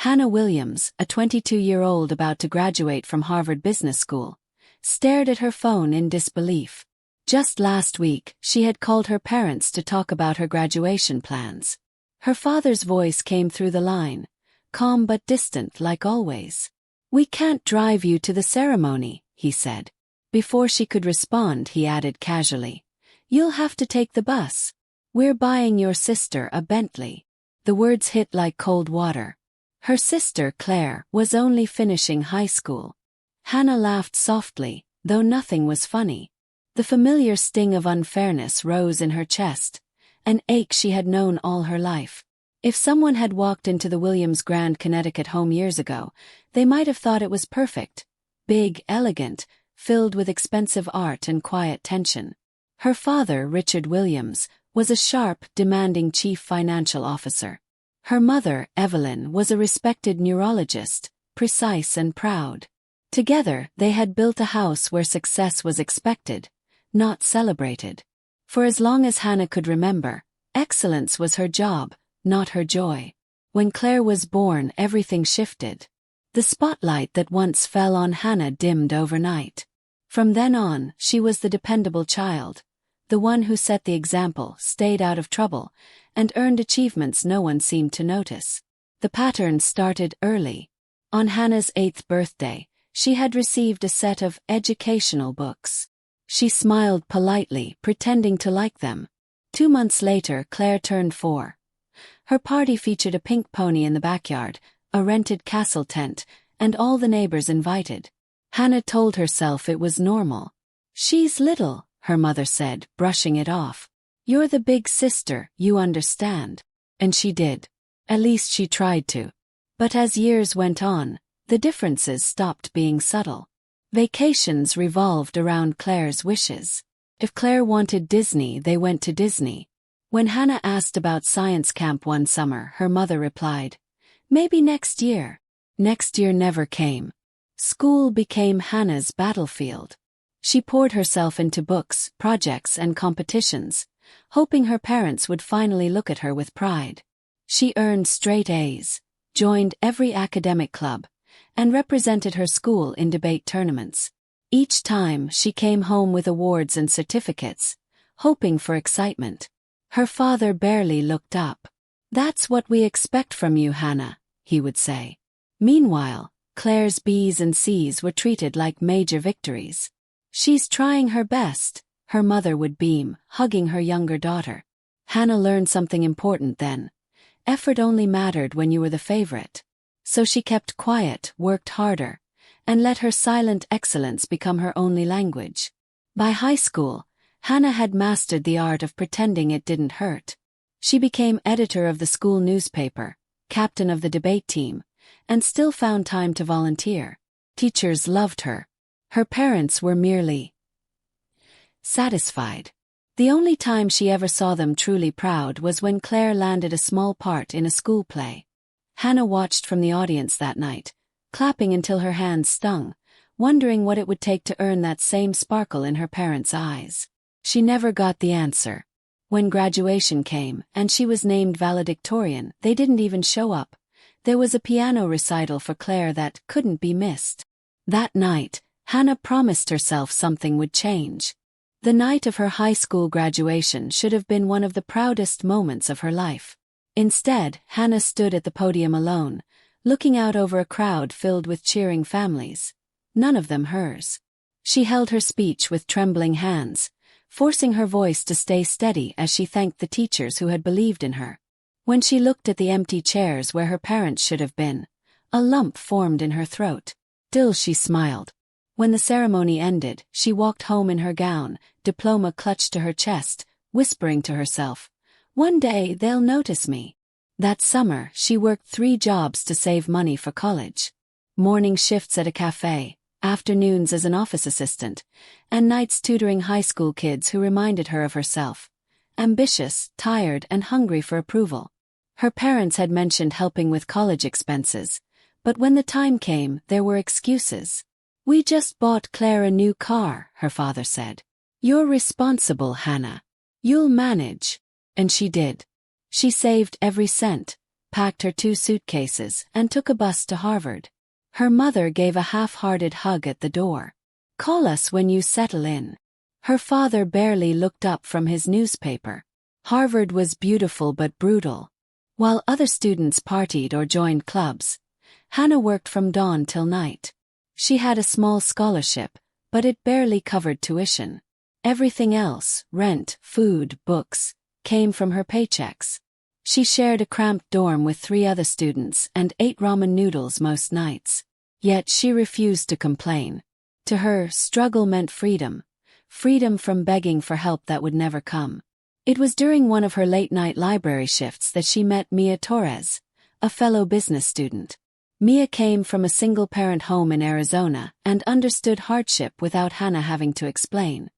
Hannah Williams, a 22-year-old about to graduate from Harvard Business School, stared at her phone in disbelief. Just last week, she had called her parents to talk about her graduation plans. Her father's voice came through the line, calm but distant like always. "We can't drive you to the ceremony," he said. Before she could respond, he added casually, "You'll have to take the bus. We're buying your sister a Bentley." The words hit like cold water. Her sister, Claire, was only finishing high school. Hannah laughed softly, though nothing was funny. The familiar sting of unfairness rose in her chest, an ache she had known all her life. If someone had walked into the Williams' Grand Connecticut home years ago, they might have thought it was perfect, big, elegant, filled with expensive art and quiet tension. Her father, Richard Williams, was a sharp, demanding chief financial officer. Her mother, Evelyn, was a respected neurologist, precise and proud. Together, they had built a house where success was expected, not celebrated. For as long as Hannah could remember, excellence was her job, not her joy. When Claire was born, everything shifted. The spotlight that once fell on Hannah dimmed overnight. From then on, she was the dependable child, the one who set the example, stayed out of trouble, and earned achievements no one seemed to notice. The pattern started early. On Hannah's 8th birthday, she had received a set of educational books. She smiled politely, pretending to like them. 2 months later, Claire turned 4. Her party featured a pink pony in the backyard, a rented castle tent, and all the neighbors invited. Hannah told herself it was normal. "She's little," her mother said, brushing it off. "You're the big sister, you understand." And she did. At least she tried to. But as years went on, the differences stopped being subtle. Vacations revolved around Claire's wishes. If Claire wanted Disney, they went to Disney. When Hannah asked about science camp one summer, her mother replied, "Maybe next year." Next year never came. School became Hannah's battlefield. She poured herself into books, projects, and competitions, hoping her parents would finally look at her with pride. She earned straight A's, joined every academic club, and represented her school in debate tournaments. Each time, she came home with awards and certificates, hoping for excitement. Her father barely looked up. "That's what we expect from you, Hannah," he would say. Meanwhile, Claire's B's and C's were treated like major victories. "She's trying her best," her mother would beam, hugging her younger daughter. Hannah learned something important then. Effort only mattered when you were the favorite. So she kept quiet, worked harder, and let her silent excellence become her only language. By high school, Hannah had mastered the art of pretending it didn't hurt. She became editor of the school newspaper, captain of the debate team, and still found time to volunteer. Teachers loved her. Her parents were merely satisfied. The only time she ever saw them truly proud was when Claire landed a small part in a school play. Hannah watched from the audience that night, clapping until her hands stung, wondering what it would take to earn that same sparkle in her parents' eyes. She never got the answer. When graduation came, and she was named valedictorian, they didn't even show up. There was a piano recital for Claire that couldn't be missed. That night, Hannah promised herself something would change. The night of her high school graduation should have been one of the proudest moments of her life. Instead, Hannah stood at the podium alone, looking out over a crowd filled with cheering families, none of them hers. She held her speech with trembling hands, forcing her voice to stay steady as she thanked the teachers who had believed in her. When she looked at the empty chairs where her parents should have been, a lump formed in her throat. Still she smiled. When the ceremony ended, she walked home in her gown, diploma clutched to her chest, whispering to herself, "One day they'll notice me." That summer, she worked 3 jobs to save money for college. Morning shifts at a cafe, afternoons as an office assistant, and nights tutoring high school kids who reminded her of herself. Ambitious, tired, and hungry for approval. Her parents had mentioned helping with college expenses, but when the time came, there were excuses. "We just bought Claire a new car," her father said. "You're responsible, Hannah. You'll manage." And she did. She saved every cent, packed her 2 suitcases, and took a bus to Harvard. Her mother gave a half-hearted hug at the door. "Call us when you settle in." Her father barely looked up from his newspaper. Harvard was beautiful but brutal. While other students partied or joined clubs, Hannah worked from dawn till night. She had a small scholarship, but it barely covered tuition. Everything else, rent, food, books, came from her paychecks. She shared a cramped dorm with 3 other students and ate ramen noodles most nights. Yet she refused to complain. To her, struggle meant freedom. Freedom from begging for help that would never come. It was during one of her late-night library shifts that she met Mia Torres, a fellow business student. Mia came from a single-parent home in Arizona and understood hardship without Hannah having to explain.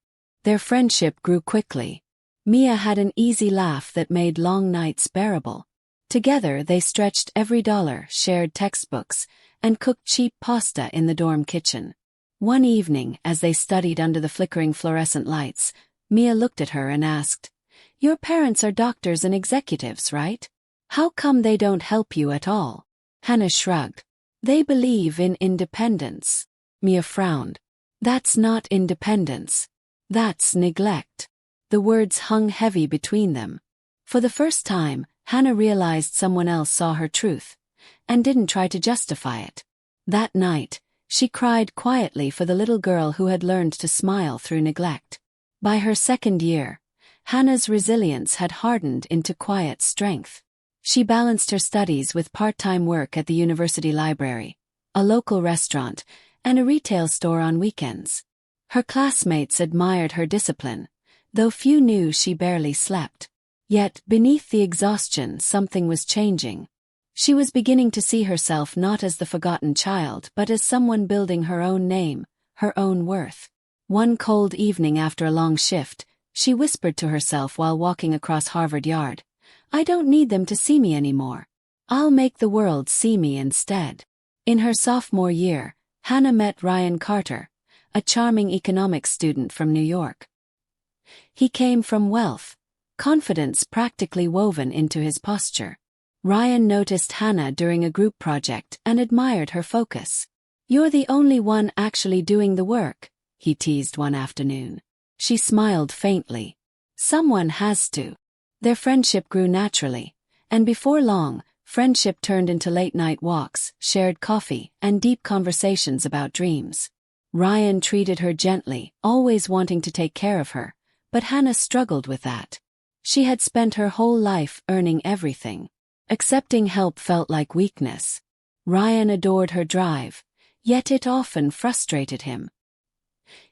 Their friendship grew quickly. Mia had an easy laugh that made long nights bearable. Together they stretched every dollar, shared textbooks, and cooked cheap pasta in the dorm kitchen. One evening, as they studied under the flickering fluorescent lights, Mia looked at her and asked, "Your parents are doctors and executives, right? How come they don't help you at all?" Hannah shrugged. "They believe in independence." Mia frowned. "That's not independence. That's neglect." The words hung heavy between them. For the first time, Hannah realized someone else saw her truth, and didn't try to justify it. That night, she cried quietly for the little girl who had learned to smile through neglect. By her second year, Hannah's resilience had hardened into quiet strength. She balanced her studies with part-time work at the university library, a local restaurant, and a retail store on weekends. Her classmates admired her discipline, though few knew she barely slept. Yet, beneath the exhaustion, something was changing. She was beginning to see herself not as the forgotten child but as someone building her own name, her own worth. One cold evening after a long shift, she whispered to herself while walking across Harvard Yard, "I don't need them to see me anymore. I'll make the world see me instead." In her sophomore year, Hannah met Ryan Carter, a charming economics student from New York. He came from wealth, confidence practically woven into his posture. Ryan noticed Hannah during a group project and admired her focus. "You're the only one actually doing the work," he teased one afternoon. She smiled faintly. "Someone has to." Their friendship grew naturally, and before long, friendship turned into late-night walks, shared coffee, and deep conversations about dreams. Ryan treated her gently, always wanting to take care of her, but Hannah struggled with that. She had spent her whole life earning everything. Accepting help felt like weakness. Ryan adored her drive, yet it often frustrated him.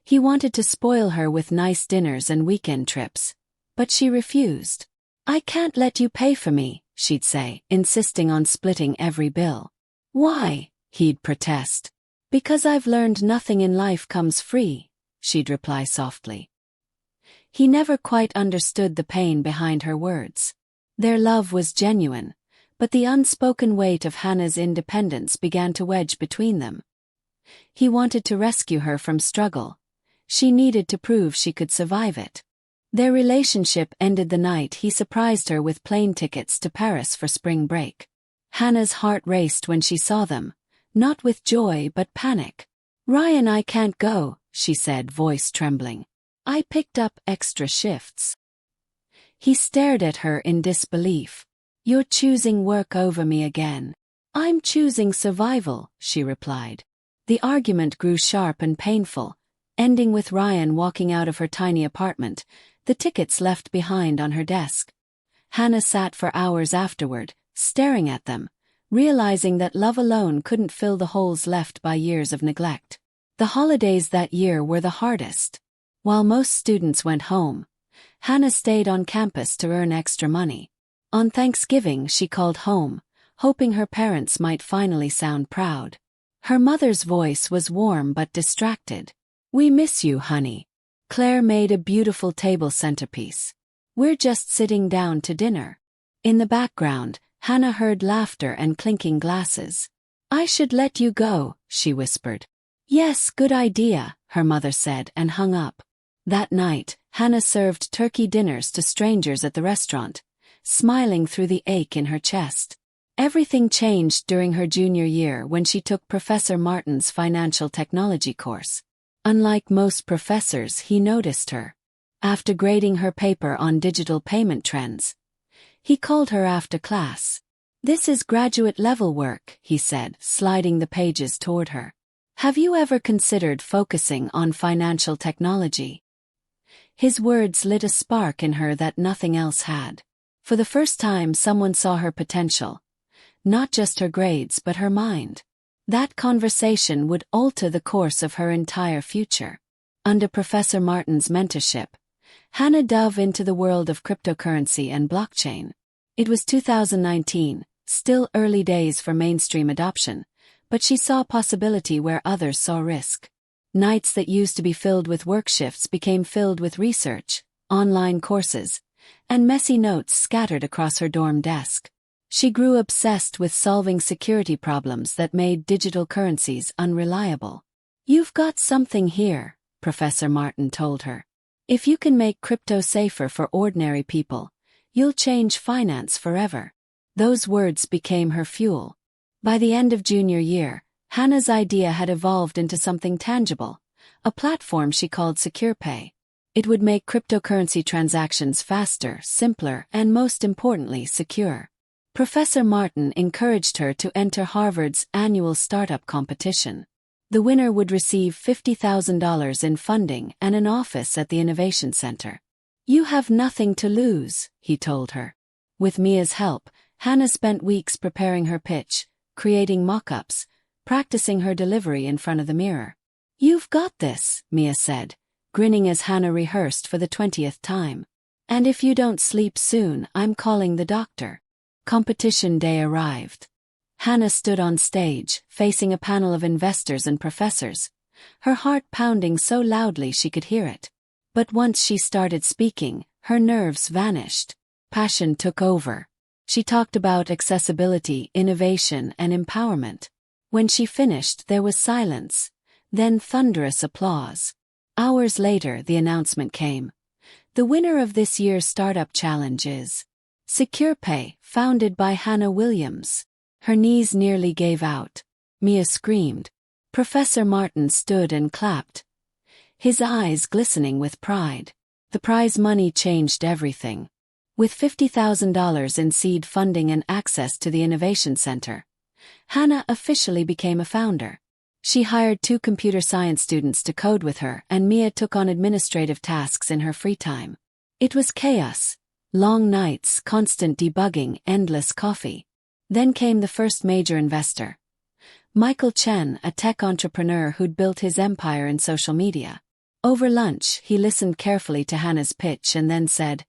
He wanted to spoil her with nice dinners and weekend trips, but she refused. "I can't let you pay for me," she'd say, insisting on splitting every bill. "Why?" he'd protest. "Because I've learned nothing in life comes free," she'd reply softly. He never quite understood the pain behind her words. Their love was genuine, but the unspoken weight of Hannah's independence began to wedge between them. He wanted to rescue her from struggle. She needed to prove she could survive it. Their relationship ended the night he surprised her with plane tickets to Paris for spring break. Hannah's heart raced when she saw them, not with joy but panic. "Ryan, I can't go," she said, voice trembling. "I picked up extra shifts." He stared at her in disbelief. "You're choosing work over me again." "I'm choosing survival," she replied. The argument grew sharp and painful, ending with Ryan walking out of her tiny apartment, the tickets left behind on her desk. Hannah sat for hours afterward, staring at them, realizing that love alone couldn't fill the holes left by years of neglect. The holidays that year were the hardest. While most students went home, Hannah stayed on campus to earn extra money. On Thanksgiving she called home, hoping her parents might finally sound proud. Her mother's voice was warm but distracted. "We miss you, honey. Claire made a beautiful table centerpiece. We're just sitting down to dinner." In the background, Hannah heard laughter and clinking glasses. "I should let you go," she whispered. "Yes, good idea," her mother said and hung up. That night, Hannah served turkey dinners to strangers at the restaurant, smiling through the ache in her chest. Everything changed during her junior year when she took Professor Martin's financial technology course. Unlike most professors, he noticed her. After grading her paper on digital payment trends, he called her after class. "This is graduate-level work," he said, sliding the pages toward her. "Have you ever considered focusing on financial technology?" His words lit a spark in her that nothing else had. For the first time, someone saw her potential. Not just her grades but her mind. That conversation would alter the course of her entire future. Under Professor Martin's mentorship, Hannah dove into the world of cryptocurrency and blockchain. It was 2019, still early days for mainstream adoption, but she saw possibility where others saw risk. Nights that used to be filled with work shifts became filled with research, online courses, and messy notes scattered across her dorm desk. She grew obsessed with solving security problems that made digital currencies unreliable. "You've got something here," Professor Martin told her. "If you can make crypto safer for ordinary people, you'll change finance forever." Those words became her fuel. By the end of junior year, Hannah's idea had evolved into something tangible, a platform she called Secure Pay. It would make cryptocurrency transactions faster, simpler, and most importantly, secure. Professor Martin encouraged her to enter Harvard's annual startup competition. The winner would receive $50,000 in funding and an office at the Innovation Center. "You have nothing to lose," he told her. With Mia's help, Hannah spent weeks preparing her pitch, creating mock-ups, practicing her delivery in front of the mirror. "You've got this," Mia said, grinning as Hannah rehearsed for the 20th time. "And if you don't sleep soon, I'm calling the doctor." Competition day arrived. Hannah stood on stage, facing a panel of investors and professors, her heart pounding so loudly she could hear it. But once she started speaking, her nerves vanished. Passion took over. She talked about accessibility, innovation, and empowerment. When she finished, there was silence, then thunderous applause. Hours later, the announcement came. The winner of this year's Startup Challenge is Secure Pay, founded by Hannah Williams. Her knees nearly gave out. Mia screamed. Professor Martin stood and clapped, his eyes glistening with pride. The prize money changed everything. With $50,000 in seed funding and access to the Innovation Center, Hannah officially became a founder. She hired 2 computer science students to code with her, and Mia took on administrative tasks in her free time. It was chaos. Long nights, constant debugging, endless coffee. Then came the first major investor. Michael Chen, a tech entrepreneur who'd built his empire in social media. Over lunch, he listened carefully to Hannah's pitch and then said,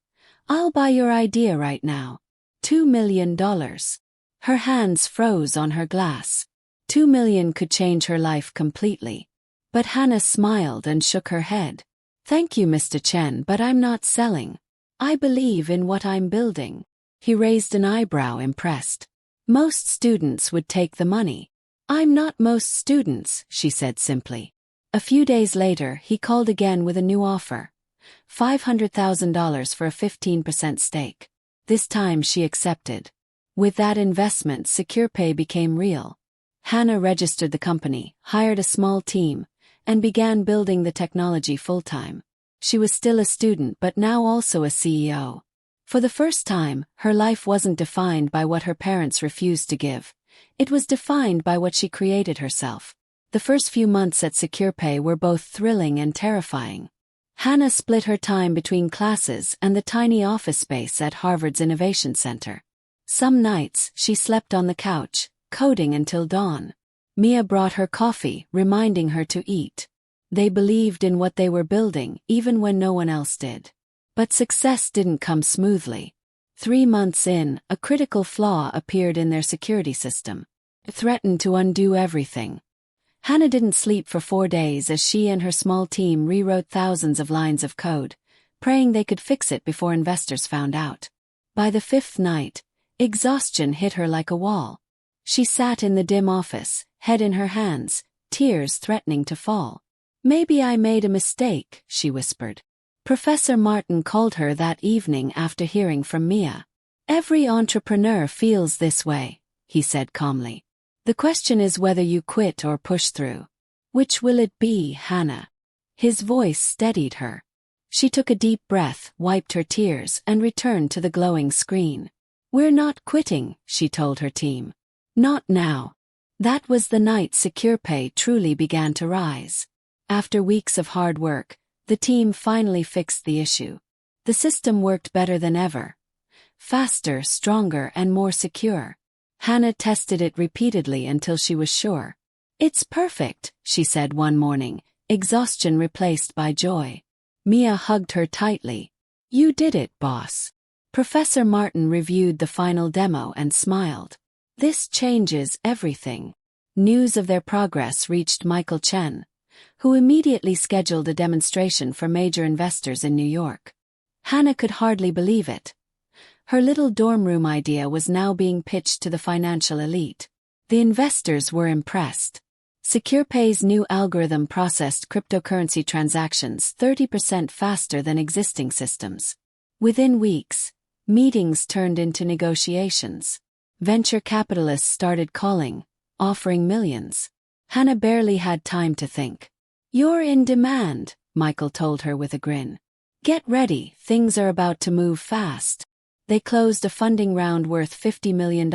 "I'll buy your idea right now. $2 million. Her hands froze on her glass. $2 million could change her life completely. But Hannah smiled and shook her head. "Thank you, Mr. Chen, but I'm not selling. I believe in what I'm building." He raised an eyebrow, impressed. "Most students would take the money." "I'm not most students," she said simply. A few days later, he called again with a new offer. $500,000 for a 15% stake. This time she accepted. With that investment, Secure Pay became real. Hannah registered the company, hired a small team, and began building the technology full-time. She was still a student but now also a CEO. For the first time, her life wasn't defined by what her parents refused to give. It was defined by what she created herself. The first few months at Secure Pay were both thrilling and terrifying. Hannah split her time between classes and the tiny office space at Harvard's Innovation Center. Some nights, she slept on the couch, coding until dawn. Mia brought her coffee, reminding her to eat. They believed in what they were building, even when no one else did. But success didn't come smoothly. 3 months in, a critical flaw appeared in their security system. It threatened to undo everything. Hannah didn't sleep for 4 days as she and her small team rewrote thousands of lines of code, praying they could fix it before investors found out. By the 5th night, exhaustion hit her like a wall. She sat in the dim office, head in her hands, tears threatening to fall. "Maybe I made a mistake," she whispered. Professor Martin called her that evening after hearing from Mia. "Every entrepreneur feels this way," he said calmly. The question is whether you quit or push through. Which will it be, Hannah? His voice steadied her. She took a deep breath, wiped her tears, and returned to the glowing screen. We're not quitting, she told her team. Not now. That was the night Secure Pay truly began to rise. After weeks of hard work, the team finally fixed the issue. The system worked better than ever. Faster, stronger, and more secure. Hannah tested it repeatedly until she was sure. It's perfect, she said one morning, exhaustion replaced by joy. Mia hugged her tightly. You did it, boss. Professor Martin reviewed the final demo and smiled. This changes everything. News of their progress reached Michael Chen, who immediately scheduled a demonstration for major investors in New York. Hannah could hardly believe it. Her little dorm room idea was now being pitched to the financial elite. The investors were impressed. SecurePay's new algorithm processed cryptocurrency transactions 30% faster than existing systems. Within weeks, meetings turned into negotiations. Venture capitalists started calling, offering millions. Hannah barely had time to think. You're in demand, Michael told her with a grin. Get ready, things are about to move fast. They closed a funding round worth $50 million,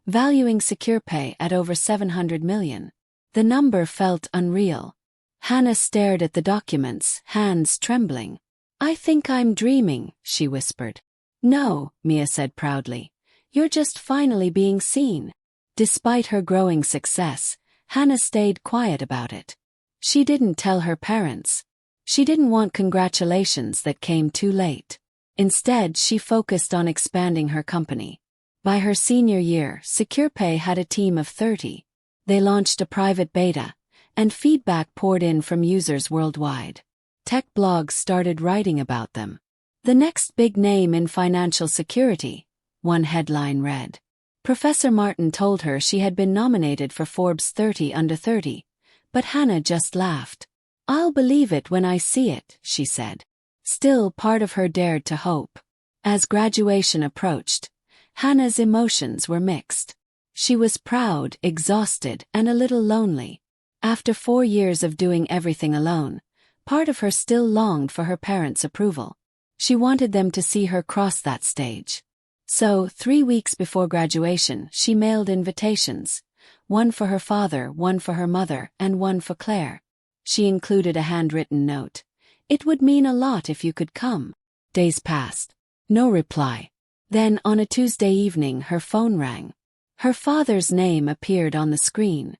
valuing SecurePay at over $700 million. The number felt unreal. Hannah stared at the documents, hands trembling. I think I'm dreaming, she whispered. No, Mia said proudly. You're just finally being seen. Despite her growing success, Hannah stayed quiet about it. She didn't tell her parents. She didn't want congratulations that came too late. Instead, she focused on expanding her company. By her senior year, SecurePay had a team of 30. They launched a private beta, and feedback poured in from users worldwide. Tech blogs started writing about them. The next big name in financial security, one headline read. Professor Martin told her she had been nominated for Forbes 30 Under 30, but Hannah just laughed. I'll believe it when I see it, she said. Still, part of her dared to hope. As graduation approached, Hannah's emotions were mixed. She was proud, exhausted, and a little lonely. After 4 years of doing everything alone, part of her still longed for her parents' approval. She wanted them to see her cross that stage. So, 3 weeks before graduation, she mailed invitations. One for her father, one for her mother, and one for Claire. She included a handwritten note. It would mean a lot if you could come. Days passed. No reply. Then, on a Tuesday evening, her phone rang. Her father's name appeared on the screen.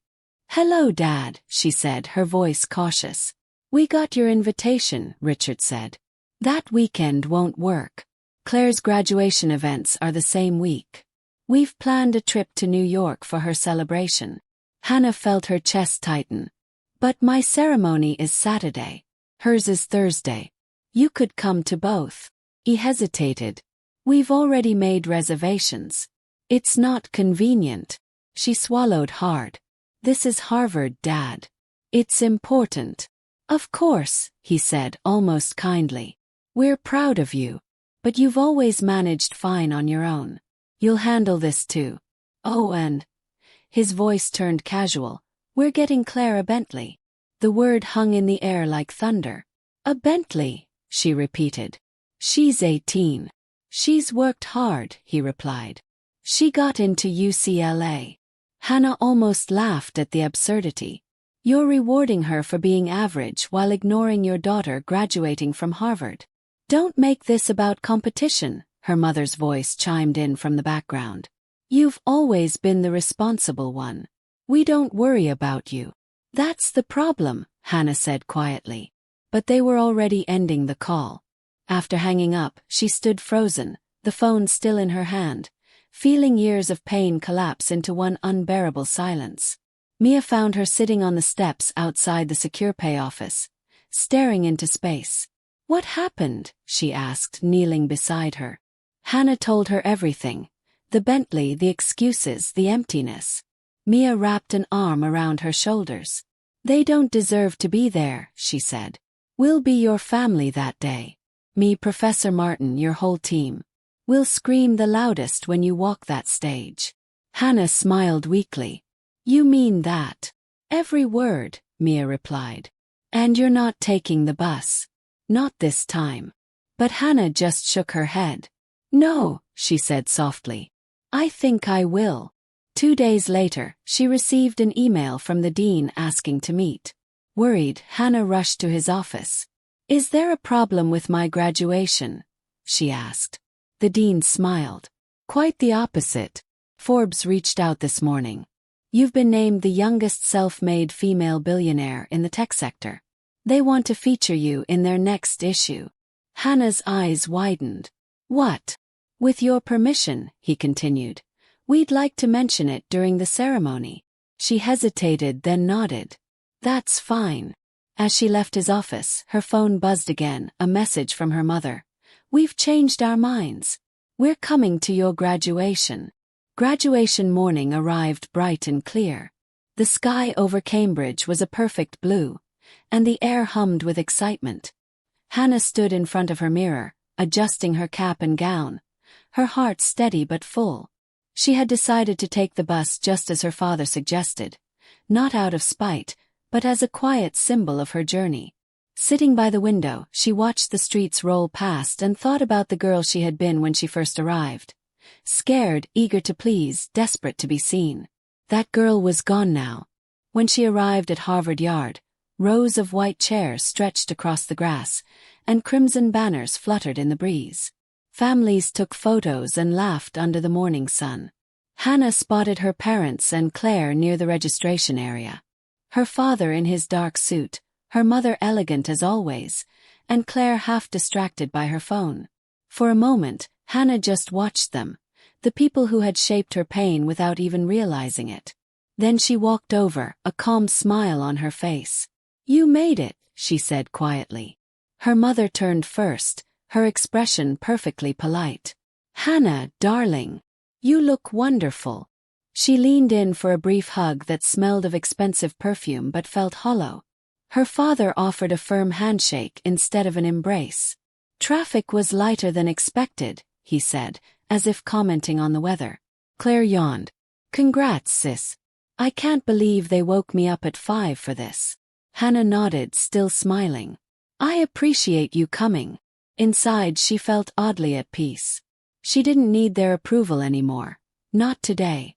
Hello, Dad, she said, her voice cautious. We got your invitation, Richard said. That weekend won't work. Claire's graduation events are the same week. We've planned a trip to New York for her celebration. Hannah felt her chest tighten. But my ceremony is Saturday. Hers is Thursday. You could come to both. He hesitated. We've already made reservations. It's not convenient. She swallowed hard. This is Harvard, Dad. It's important. Of course, he said almost kindly. We're proud of you. But you've always managed fine on your own. You'll handle this too. Oh, and... His voice turned casual. We're getting Claire a Bentley. The word hung in the air like thunder. A Bentley, she repeated. She's 18. She's worked hard, he replied. She got into UCLA. Hannah almost laughed at the absurdity. You're rewarding her for being average while ignoring your daughter graduating from Harvard. Don't make this about competition, her mother's voice chimed in from the background. You've always been the responsible one. We don't worry about you. That's the problem, Hannah said quietly. But they were already ending the call. After hanging up, she stood frozen, the phone still in her hand, feeling years of pain collapse into one unbearable silence. Mia found her sitting on the steps outside the SecurePay office, staring into space. What happened? She asked, kneeling beside her. Hannah told her everything. The Bentley, the excuses, the emptiness. Mia wrapped an arm around her shoulders. They don't deserve to be there, she said. We'll be your family that day. Me, Professor Martin, your whole team. We'll scream the loudest when you walk that stage. Hannah smiled weakly. You mean that? Every word, Mia replied. And you're not taking the bus? Not this time. But Hannah just shook her head. No, she said softly. I think I will. 2 days later, she received an email from the dean asking to meet. Worried, Hannah rushed to his office. Is there a problem with my graduation? She asked. The dean smiled. Quite the opposite. Forbes reached out this morning. You've been named the youngest self-made female billionaire in the tech sector. They want to feature you in their next issue. Hannah's eyes widened. What? With your permission, he continued. We'd like to mention it during the ceremony. She hesitated, then nodded. That's fine. As she left his office, her phone buzzed again, a message from her mother. We've changed our minds. We're coming to your graduation. Graduation morning arrived bright and clear. The sky over Cambridge was a perfect blue, and the air hummed with excitement. Hannah stood in front of her mirror, adjusting her cap and gown, her heart steady but full. She had decided to take the bus just as her father suggested, not out of spite, but as a quiet symbol of her journey. Sitting by the window, she watched the streets roll past and thought about the girl she had been when she first arrived. Scared, eager to please, desperate to be seen. That girl was gone now. When she arrived at Harvard Yard, rows of white chairs stretched across the grass, and crimson banners fluttered in the breeze. Families took photos and laughed under the morning sun. Hannah spotted her parents and Claire near the registration area. Her father in his dark suit, her mother elegant as always, and Claire half distracted by her phone. For a moment, Hannah just watched them, the people who had shaped her pain without even realizing it. Then she walked over, a calm smile on her face. You made it, she said quietly. Her mother turned first, her expression perfectly polite. Hannah, darling. You look wonderful. She leaned in for a brief hug that smelled of expensive perfume but felt hollow. Her father offered a firm handshake instead of an embrace. Traffic was lighter than expected, he said, as if commenting on the weather. Claire yawned. Congrats, sis. I can't believe they woke me up at 5 for this. Hannah nodded, still smiling. I appreciate you coming. Inside, she felt oddly at peace. She didn't need their approval anymore. Not today.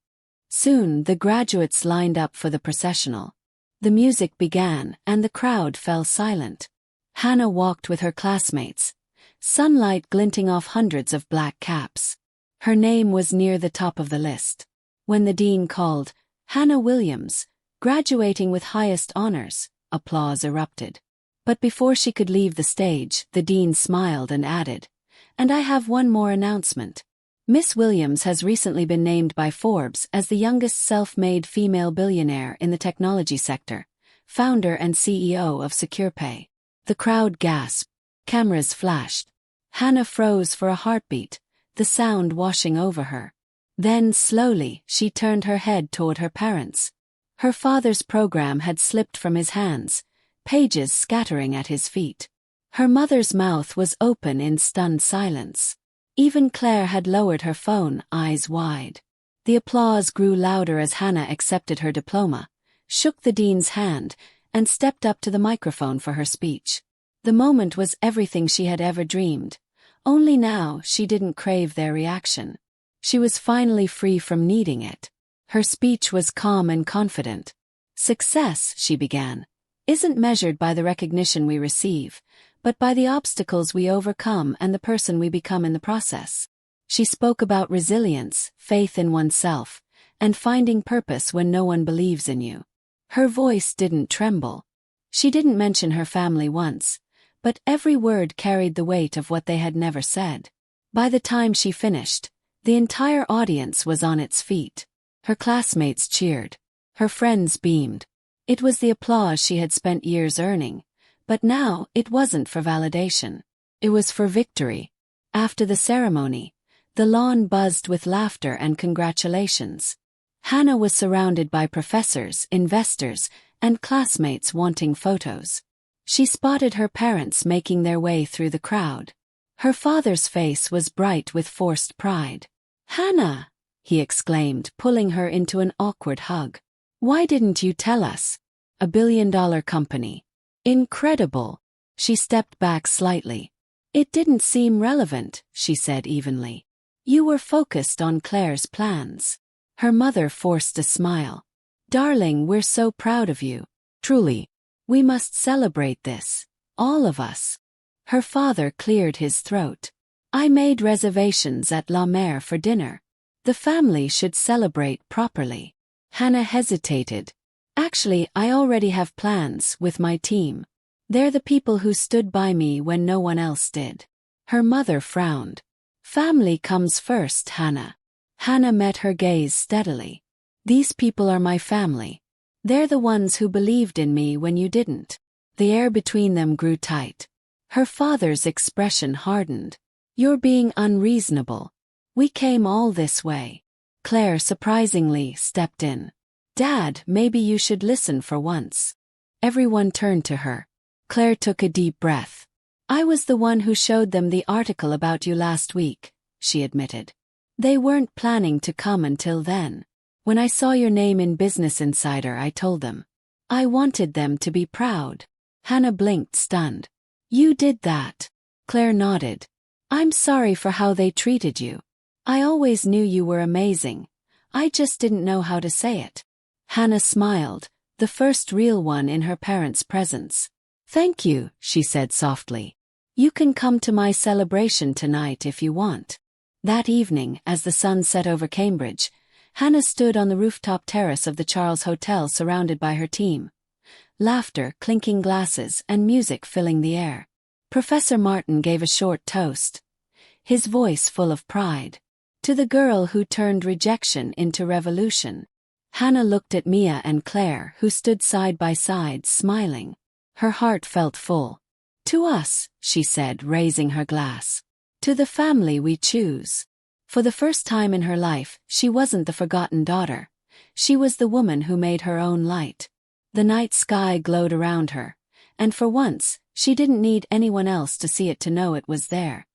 Soon, the graduates lined up for the processional. The music began, and the crowd fell silent. Hannah walked with her classmates, sunlight glinting off hundreds of black caps. Her name was near the top of the list. When the dean called, Hannah Williams, graduating with highest honors, applause erupted. But before she could leave the stage, the dean smiled and added, and I have one more announcement. Miss Williams has recently been named by Forbes as the youngest self-made female billionaire in the technology sector, founder and CEO of Secure Pay. The crowd gasped. Cameras flashed. Hannah froze for a heartbeat, the sound washing over her. Then, slowly, she turned her head toward her parents. Her father's program had slipped from his hands, pages scattering at his feet. Her mother's mouth was open in stunned silence. Even Claire had lowered her phone, eyes wide. The applause grew louder as Hannah accepted her diploma, shook the dean's hand, and stepped up to the microphone for her speech. The moment was everything she had ever dreamed. Only now she didn't crave their reaction. She was finally free from needing it. Her speech was calm and confident. Success, she began, isn't measured by the recognition we receive, but by the obstacles we overcome and the person we become in the process. She spoke about resilience, faith in oneself, and finding purpose when no one believes in you. Her voice didn't tremble. She didn't mention her family once, but every word carried the weight of what they had never said. By the time she finished, the entire audience was on its feet. Her classmates cheered. Her friends beamed. It was the applause she had spent years earning. But now, it wasn't for validation. It was for victory. After the ceremony, the lawn buzzed with laughter and congratulations. Hannah was surrounded by professors, investors, and classmates wanting photos. She spotted her parents making their way through the crowd. Her father's face was bright with forced pride. Hannah! he exclaimed, pulling her into an awkward hug. Why didn't you tell us? $1 billion company. Incredible. She stepped back slightly. It didn't seem relevant, she said evenly. You were focused on Claire's plans. Her mother forced a smile. Darling, we're so proud of you. Truly. We must celebrate this. All of us. Her father cleared his throat. I made reservations at La Mer for dinner. The family should celebrate properly. Hannah hesitated. Actually, I already have plans with my team. They're the people who stood by me when no one else did. Her mother frowned. Family comes first, Hannah. Hannah met her gaze steadily. These people are my family. They're the ones who believed in me when you didn't. The air between them grew tight. Her father's expression hardened. You're being unreasonable. We came all this way. Claire surprisingly stepped in. Dad, maybe you should listen for once. Everyone turned to her. Claire took a deep breath. I was the one who showed them the article about you last week, she admitted. They weren't planning to come until then. When I saw your name in Business Insider, I told them. I wanted them to be proud. Hannah blinked, stunned. You did that. Claire nodded. I'm sorry for how they treated you. I always knew you were amazing. I just didn't know how to say it. Hannah smiled, the first real one in her parents' presence. Thank you, she said softly. You can come to my celebration tonight if you want. That evening, as the sun set over Cambridge, Hannah stood on the rooftop terrace of the Charles Hotel surrounded by her team. Laughter, clinking glasses, and music filling the air. Professor Martin gave a short toast, his voice full of pride. To the girl who turned rejection into revolution. Hannah looked at Mia and Claire, who stood side by side, smiling. Her heart felt full. To us, she said, raising her glass. To the family we choose. For the first time in her life, she wasn't the forgotten daughter. She was the woman who made her own light. The night sky glowed around her, and for once, she didn't need anyone else to see it to know it was there.